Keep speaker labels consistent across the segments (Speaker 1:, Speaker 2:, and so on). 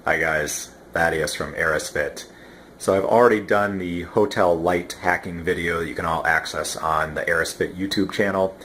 Speaker 1: Hi guys, Thaddeus from Eris. So I've already done the hotel light hacking video that you can all access on the Eris YouTube channel.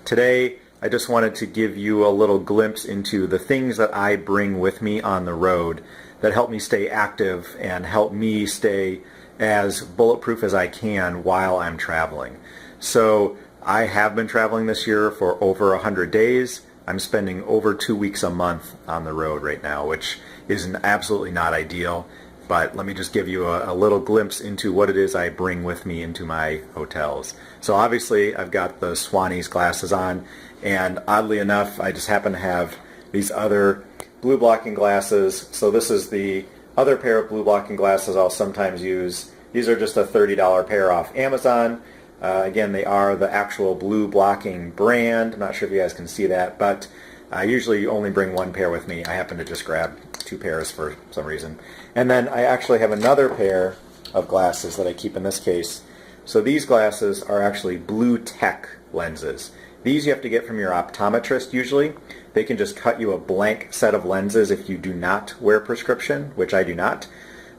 Speaker 1: Today I just wanted to give you a little glimpse into the things that I bring with me on the road that help me stay active and help me stay as bulletproof as I can while I'm traveling. So I have been traveling this year for over 100 days. I'm spending over 2 weeks a month on the road right now, which is absolutely not ideal, but let me just give you a little glimpse into what it is I bring with me into my hotels. So obviously I've got the Swannies glasses on, and oddly enough I just happen to have these other blue blocking glasses. So this is the other pair of blue blocking glasses I'll sometimes use. These are just a $30 pair off Amazon. Again, they are the actual blue blocking brand. I'm not sure if you guys can see that, but I usually only bring one pair with me. I happen to just grab 2 pairs for some reason. And then I actually have another pair of glasses that I keep in this case. So these glasses are actually blue tech lenses. These you have to get from your optometrist usually. They can just cut you a blank set of lenses if you do not wear prescription, which I do not.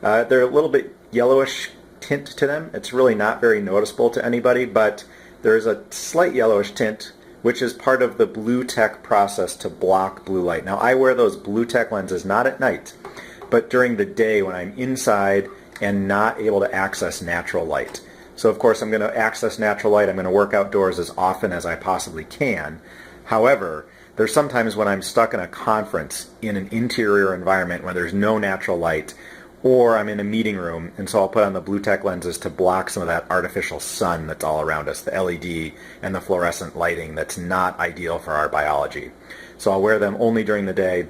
Speaker 1: They're a little bit yellowish tint to them. It's really not very noticeable to anybody, but there's a slight yellowish tint, which is part of the blue tech process to block blue light. Now I wear those blue tech lenses not at night, but during the day when I'm inside and not able to access natural light. So of course I'm going to access natural light. I'm going to work outdoors as often as I possibly can. However, there's sometimes when I'm stuck in a conference in an interior environment where there's no natural light, or I'm in a meeting room, and so I'll put on the blue tech lenses to block some of that artificial sun that's all around us, the LED and the fluorescent lighting that's not ideal for our biology. So I'll wear them only during the day.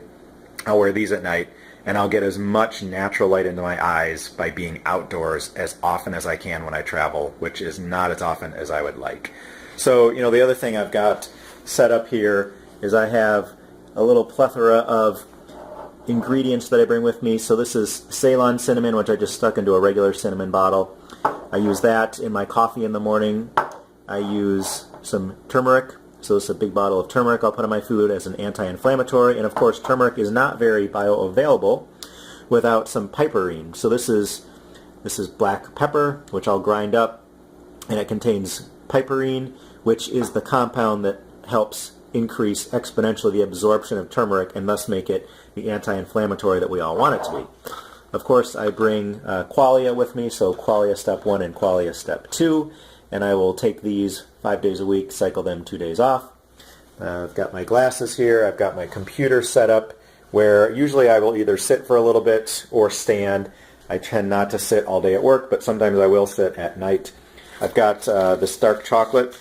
Speaker 1: I'll wear these at night, and I'll get as much natural light into my eyes by being outdoors as often as I can when I travel, which is not as often as I would like. So, you know, the other thing I've got set up here is I have a little plethora of ingredients that I bring with me. So this is Ceylon cinnamon, which I just stuck into a regular cinnamon bottle. I use that in my coffee in the morning. I use some turmeric. So this is a big bottle of turmeric I'll put on my food as an anti-inflammatory. And of course turmeric is not very bioavailable without some piperine. So this is black pepper, which I'll grind up, and it contains piperine, which is the compound that helps increase exponentially the absorption of turmeric and thus make it the anti-inflammatory that we all want it to be. Of course, I bring qualia with me, so qualia step 1 and qualia step 2, and I will take these 5 days a week, cycle them 2 days off. I've got my glasses here. I've got my computer set up where usually I will either sit for a little bit or stand. I tend not to sit all day at work, but sometimes I will sit at night. I've got this dark chocolate.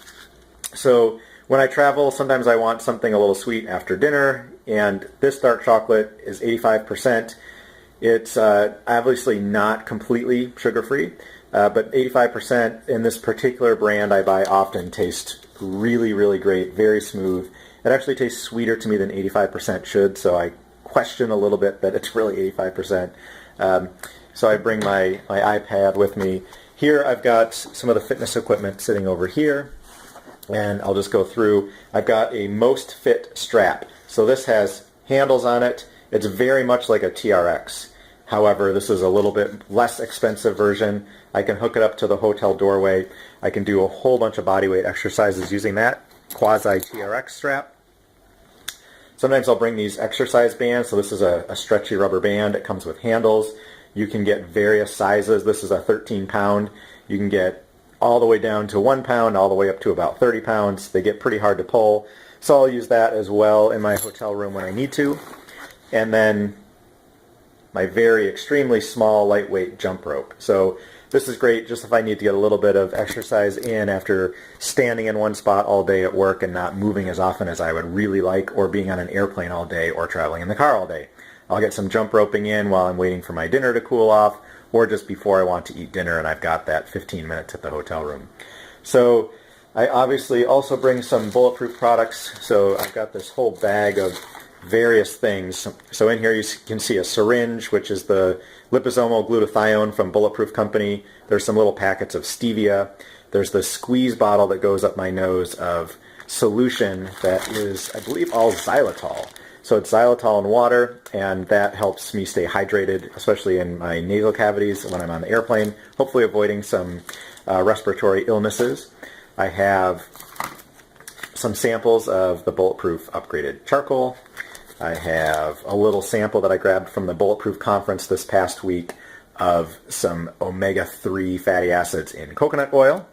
Speaker 1: So when I travel, sometimes I want something a little sweet after dinner, and this dark chocolate is 85%. It's obviously not completely sugar-free, but 85% in this particular brand I buy often tastes really, really great, very smooth. It actually tastes sweeter to me than 85% should, so I question a little bit that it's really 85%. So I bring my iPad with me. Here I've got some of the fitness equipment sitting over here, and I'll just go through. I've got a Most Fit strap. So this has handles on it. It's very much like a TRX. However, this is a little bit less expensive version. I can hook it up to the hotel doorway. I can do a whole bunch of bodyweight exercises using that quasi-TRX strap. Sometimes I'll bring these exercise bands. So this is a stretchy rubber band. It comes with handles. You can get various sizes. This is a 13-pound. You can get all the way down to 1 pound, all the way up to about 30 pounds. They get pretty hard to pull. So I'll use that as well in my hotel room when I need to. And then my very extremely small lightweight jump rope. So this is great just if I need to get a little bit of exercise in after standing in one spot all day at work and not moving as often as I would really like, or being on an airplane all day or traveling in the car all day. I'll get some jump roping in while I'm waiting for my dinner to cool off, or just before I want to eat dinner and I've got that 15 minutes at the hotel room. So I obviously also bring some bulletproof products. So I've got this whole bag of various things. So in here you can see a syringe, which is the liposomal glutathione from Bulletproof Company. There's some little packets of stevia. There's the squeeze bottle that goes up my nose of solution that is, I believe, all xylitol. So it's xylitol and water, and that helps me stay hydrated, especially in my nasal cavities when I'm on the airplane, hopefully avoiding some respiratory illnesses. I have some samples of the Bulletproof upgraded charcoal. I have a little sample that I grabbed from the Bulletproof conference this past week of some omega-3 fatty acids in coconut oil.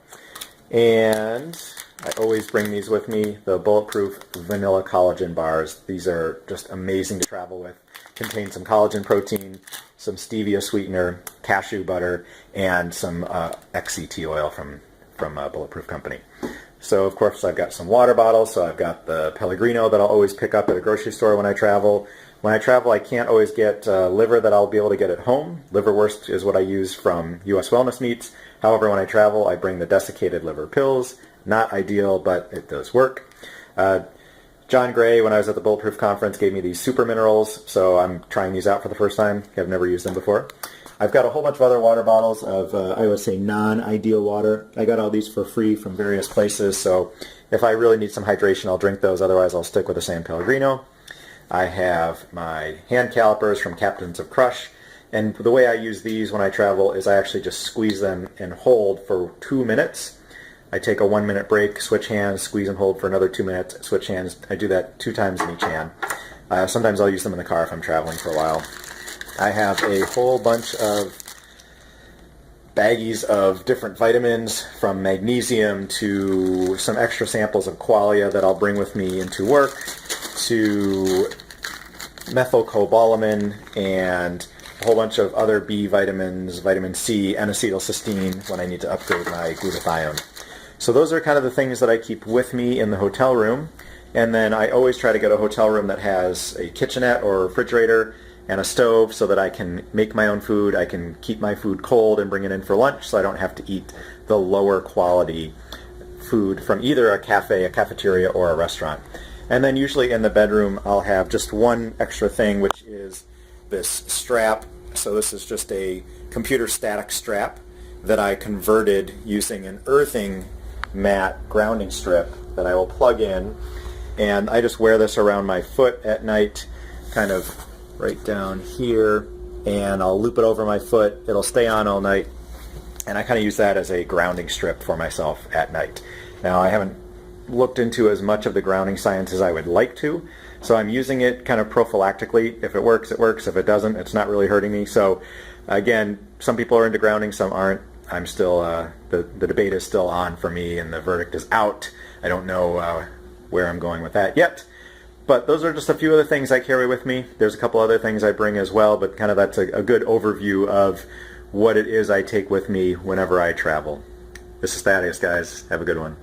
Speaker 1: And I always bring these with me, the Bulletproof vanilla collagen bars. These are just amazing to travel with. Contain some collagen protein, some stevia sweetener, cashew butter, and some XCT oil from Bulletproof Company. So of course I've got some water bottles, so I've got the Pellegrino that I'll always pick up at a grocery store when I travel. When I travel I can't always get liver that I'll be able to get at home. Liverwurst is what I use from US Wellness Meats. However, when I travel I bring the desiccated liver pills. Not ideal, but it does work. John Gray, when I was at the Bulletproof Conference, gave me these super minerals, so I'm trying these out for the first time. I've never used them before. I've got a whole bunch of other water bottles of, I would say, non-ideal water. I got all these for free from various places, so if I really need some hydration, I'll drink those. Otherwise, I'll stick with the San Pellegrino. I have my hand calipers from Captains of Crush, and the way I use these when I travel is I actually just squeeze them and hold for 2 minutes. I take a 1-minute break, switch hands, squeeze and hold for another 2 minutes, switch hands. I do that 2 times in each hand. Sometimes I'll use them in the car if I'm traveling for a while. I have a whole bunch of baggies of different vitamins, from magnesium to some extra samples of qualia that I'll bring with me into work, to methylcobalamin and a whole bunch of other B vitamins, vitamin C, and acetylcysteine when I need to upgrade my glutathione. So those are kind of the things that I keep with me in the hotel room. And then I always try to get a hotel room that has a kitchenette or refrigerator and a stove so that I can make my own food. I can keep my food cold and bring it in for lunch so I don't have to eat the lower quality food from either a cafe, a cafeteria, or a restaurant. And then usually in the bedroom I'll have just one extra thing, which is this strap. So this is just a computer static strap that I converted using an earthing mat grounding strip that I will plug in, and I just wear this around my foot at night, kind of right down here, and I'll loop it over my foot. It'll stay on all night, and I kind of use that as a grounding strip for myself at night. Now, I haven't looked into as much of the grounding science as I would like to, so I'm using it kind of prophylactically. If it works, it works. If it doesn't, it's not really hurting me. So again, some people are into grounding, some aren't. I'm still, the debate is still on for me, and the verdict is out. I don't know where I'm going with that yet. But those are just a few of the things I carry with me. There's a couple other things I bring as well, but kind of that's a good overview of what it is I take with me whenever I travel. This is Thaddeus, guys. Have a good one.